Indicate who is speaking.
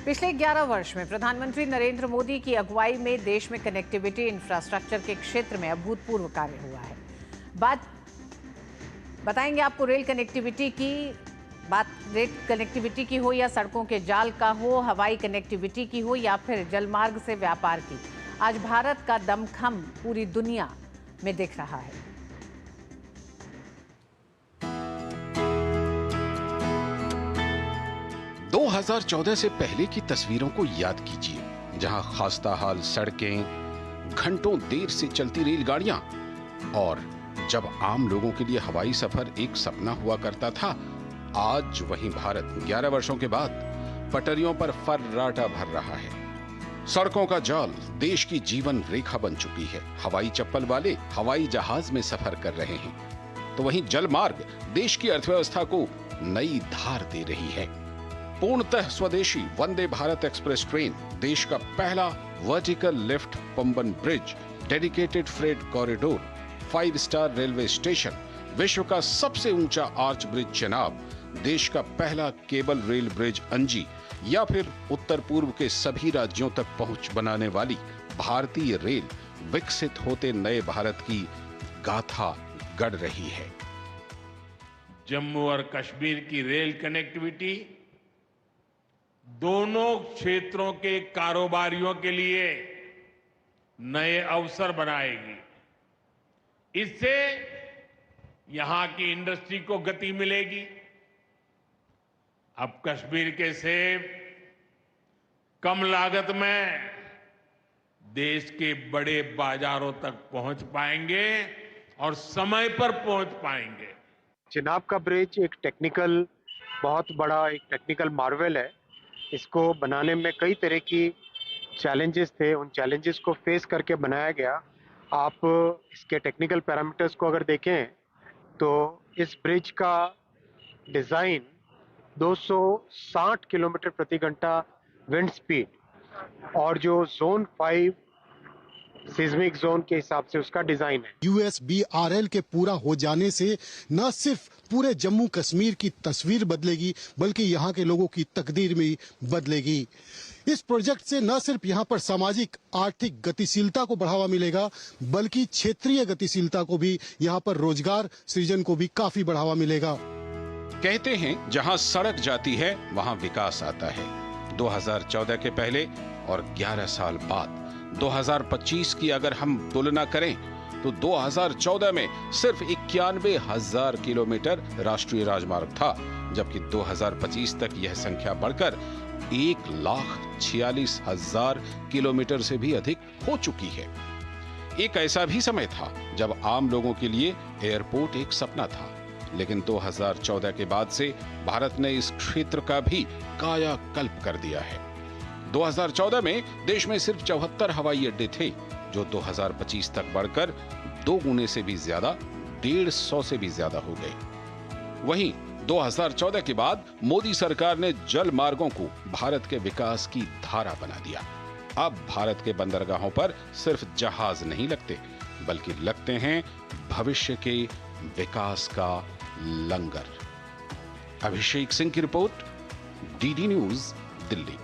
Speaker 1: पिछले 11 वर्ष में प्रधानमंत्री नरेंद्र मोदी की अगुवाई में देश में कनेक्टिविटी इंफ्रास्ट्रक्चर के क्षेत्र में अभूतपूर्व कार्य हुआ है। बताएंगे आपको रेल कनेक्टिविटी की हो या सड़कों के जाल का हो, हवाई कनेक्टिविटी की हो या फिर जलमार्ग से व्यापार की। आज भारत का दमखम पूरी दुनिया में दिख रहा है।
Speaker 2: – 2014 से पहले की तस्वीरों को याद कीजिए, जहां खास्ता हाल सड़कें, घंटों देर से चलती रेलगाड़ियां और जब आम लोगों के लिए हवाई सफर एक सपना हुआ करता था। आज वहीं भारत 11 वर्षों के बाद पटरियों पर फर्राटा भर रहा है। सड़कों का जाल देश की जीवन रेखा बन चुकी है। हवाई चप्पल वाले हवाई जहाज में सफर कर रहे हैं, तो वहीं जलमार्ग देश की अर्थव्यवस्था को नई धार दे रही है। पूर्णतः स्वदेशी वंदे भारत एक्सप्रेस ट्रेन, देश का पहला vertical lift Pamban bridge, dedicated freight corridor, 5 star railway station, विश्व का सबसे ऊंचा आर्च ब्रिज चेनाब, देश का पहला केबल रेल ब्रिज अंजी या फिर उत्तर पूर्व के सभी राज्यों तक पहुंच बनाने वाली भारतीय रेल विकसित होते नए भारत की गाथा गढ़ रही है।
Speaker 3: जम्मू और कश्मीर की रेल कनेक्टिविटी दोनों क्षेत्रों के कारोबारियों के लिए नए अवसर बनाएगी। इससे यहां की इंडस्ट्री को गति मिलेगी। अब कश्मीर के सेब कम लागत में देश के बड़े बाजारों तक पहुंच पाएंगे और समय पर पहुंच पाएंगे।
Speaker 4: चेनाब का ब्रिज एक बहुत बड़ा टेक्निकल मार्वेल है। इसको बनाने में कई तरह की चैलेंजेस थे, उन चैलेंजेस को फेस करके बनाया गया। आप इसके टेक्निकल पैरामीटर्स को अगर देखें तो इस ब्रिज का डिज़ाइन 260 किलोमीटर प्रति घंटा विंड स्पीड और जो जोन 5 सिस्मिक जोन के हिसाब से उसका डिजाइन है।
Speaker 5: USBRL के पूरा हो जाने से न सिर्फ पूरे जम्मू कश्मीर की तस्वीर बदलेगी, बल्कि यहाँ के लोगों की तकदीर भी बदलेगी। इस प्रोजेक्ट से न सिर्फ यहाँ पर सामाजिक आर्थिक गतिशीलता को बढ़ावा मिलेगा, बल्कि क्षेत्रीय गतिशीलता को भी, यहाँ पर रोजगार सृजन को भी काफी बढ़ावा मिलेगा।
Speaker 2: कहते हैं जहां सड़क जाती है वहां विकास आता है। 2014 के पहले और 11 साल बाद 2025 की अगर हम तुलना करें तो 2014 में सिर्फ 91,000 किलोमीटर राष्ट्रीय राजमार्ग था, जबकि 2025 तक यह संख्या बढ़कर 1,46,000 किलोमीटर से भी अधिक हो चुकी है। एक ऐसा भी समय था जब आम लोगों के लिए एयरपोर्ट एक सपना था, लेकिन 2014 के बाद से भारत ने इस क्षेत्र का भी कायाकल्प कर दिया है। 2014 में देश में सिर्फ 74 हवाई अड्डे थे, जो 2025 तक बढ़कर 2 गुने से भी ज्यादा, 150 से भी ज्यादा हो गए। वहीं 2014 के बाद मोदी सरकार ने जल मार्गों को भारत के विकास की धारा बना दिया। अब भारत के बंदरगाहों पर सिर्फ जहाज नहीं लगते, बल्कि लगते हैं भविष्य के विकास का लंगर। अभिषेक सिंह की रिपोर्ट, DD न्यूज, दिल्ली।